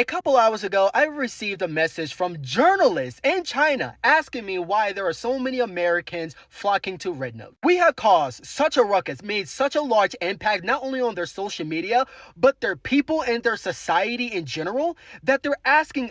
A couple hours ago, I received a message from journalists in China asking me why there are so many Americans flocking to RedNote. We have caused such a ruckus, made such a large impact not only on their social media, but their people and their society in general, that they're asking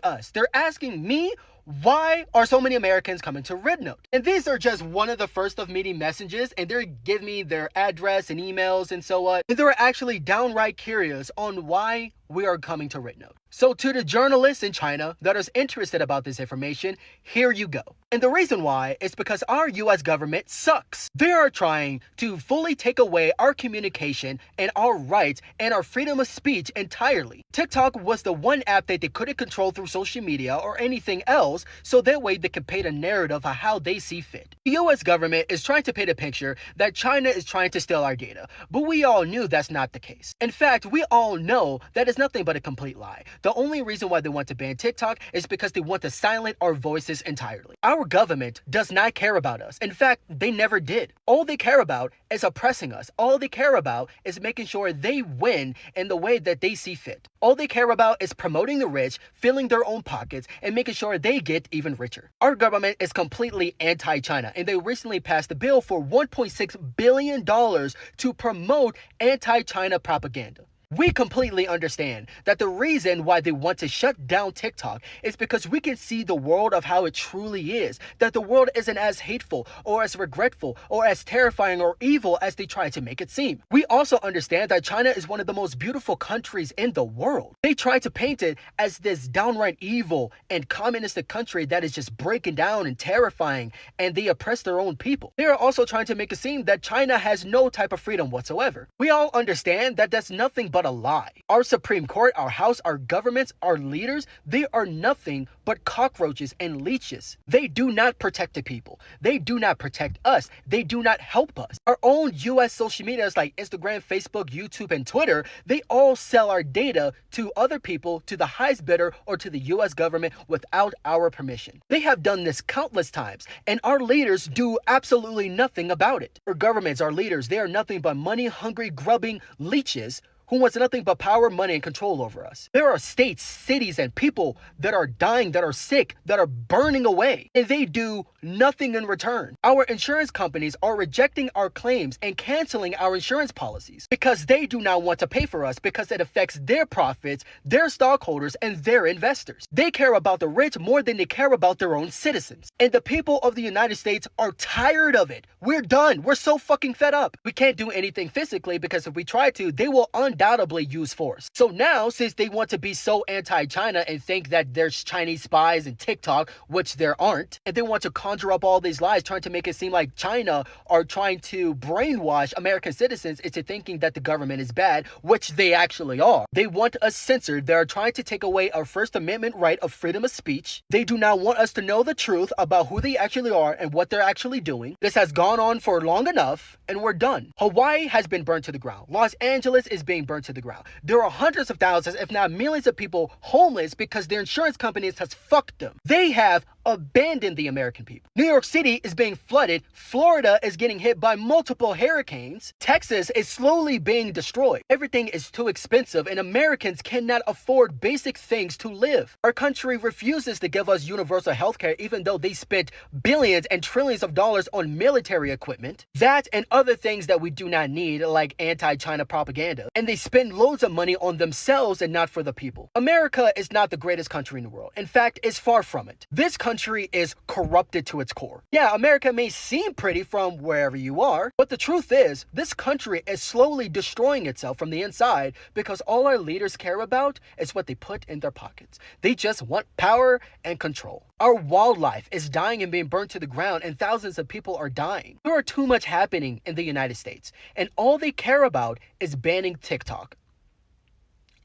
me, why are so many Americans coming to RedNote? And these are just one of the first of many messages, and they're giving me their address and emails and so on. And they're actually downright curious on why we are coming to RedNote. So to the journalists in China that is interested about this information, here you go. And the reason why is because our US government sucks. They are trying to fully take away our communication and our rights and our freedom of speech entirely. TikTok was the one app that they couldn't control through social media or anything else, so that way they could paint a narrative of how they see fit. The US government is trying to paint a picture that China is trying to steal our data, but we all knew that's not the case. In fact, we all know that is nothing but a complete lie. The only reason why they want to ban TikTok is because they want to silence our voices entirely. Our government does not care about us. In fact, they never did. All they care about is oppressing us. All they care about is making sure they win in the way that they see fit. All they care about is promoting the rich, filling their own pockets, and making sure they get even richer. Our government is completely anti-China, and they recently passed a bill for $1.6 billion to promote anti-China propaganda. We completely understand that the reason why they want to shut down TikTok is because we can see the world of how it truly is, that the world isn't as hateful or as regretful or as terrifying or evil as they try to make it seem. We also understand that China is one of the most beautiful countries in the world. They try to paint it as this downright evil and communistic country that is just breaking down and terrifying, and they oppress their own people. They are also trying to make it seem that China has no type of freedom whatsoever. We all understand that that's nothing but a lie. Our Supreme Court, our House, our governments, our leaders, they are nothing but cockroaches and leeches. They do not protect the people. They do not protect us. They do not help us. Our own US social medias like Instagram, Facebook, YouTube, and Twitter, they all sell our data to other people, to the highest bidder, or to the US government without our permission. They have done this countless times, and our leaders do absolutely nothing about it. Our governments, our leaders, they are nothing but money-hungry, grubbing leeches who wants nothing but power, money, and control over us. There are states, cities, and people that are dying, that are sick, that are burning away, and they do nothing in return. Our insurance companies are rejecting our claims and canceling our insurance policies because they do not want to pay for us because it affects their profits, their stockholders, and their investors. They care about the rich more than they care about their own citizens. And the people of the United States are tired of it. We're done. We're so fucking fed up. We can't do anything physically because if we try to, they will undoubtedly use force. So now, since they want to be so anti-China and think that there's Chinese spies in TikTok, which there aren't, and they want to conjure up all these lies trying to make it seem like China are trying to brainwash American citizens into thinking that the government is bad, which they actually are. They want us censored. They are trying to take away our First Amendment right of freedom of speech. They do not want us to know the truth about who they actually are and what they're actually doing. This has gone on for long enough, and we're done. Hawaii has been burned to the ground. Los Angeles is being burned to the ground. There are hundreds of thousands, if not millions of people homeless because their insurance companies has fucked them. They have abandoned the American people. New York City is being flooded. Florida is getting hit by multiple hurricanes. Texas is slowly being destroyed. Everything is too expensive and Americans cannot afford basic things to live. Our country refuses to give us universal health care even though they spent billions and trillions of dollars on military equipment. That and other things that we do not need, like anti-China propaganda. And they spend loads of money on themselves and not for the people. America is not the greatest country in the world. In fact, it's far from it. This country is corrupted to its core. Yeah, America may seem pretty from wherever you are, but the truth is, this country is slowly destroying itself from the inside because all our leaders care about is what they put in their pockets. They just want power and control. Our wildlife is dying and being burnt to the ground, and thousands of people are dying. There are too much happening in the United States, and all they care about is banning TikTok.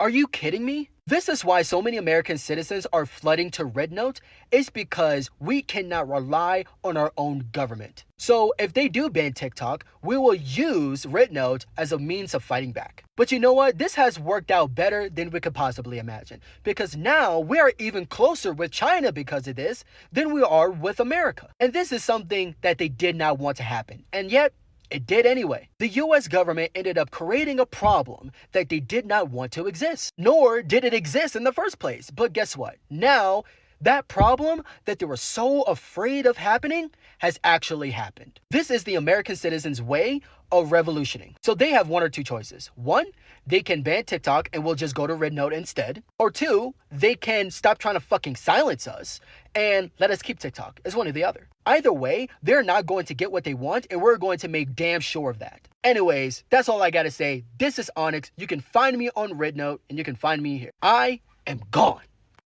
Are you kidding me? This is why so many American citizens are flooding to RedNote. It's because we cannot rely on our own government. So if they do ban TikTok, we will use RedNote as a means of fighting back. But you know what? This has worked out better than we could possibly imagine. Because now we are even closer with China because of this than we are with America. And this is something that they did not want to happen. And yet, It did anyway. The US government ended up creating a problem that they did not want to exist, nor did it exist in the first place. But guess what? Now, that problem that they were so afraid of happening has actually happened. This is the American citizens' way of revolutioning. So they have one or two choices. One, they can ban TikTok and we'll just go to RedNote instead. Or two, they can stop trying to fucking silence us and let us keep TikTok. It's one or the other. Either way, they're not going to get what they want, and we're going to make damn sure of that. Anyways, that's all I gotta say. This is Onyx. You can find me on RedNote, and you can find me here. I am gone.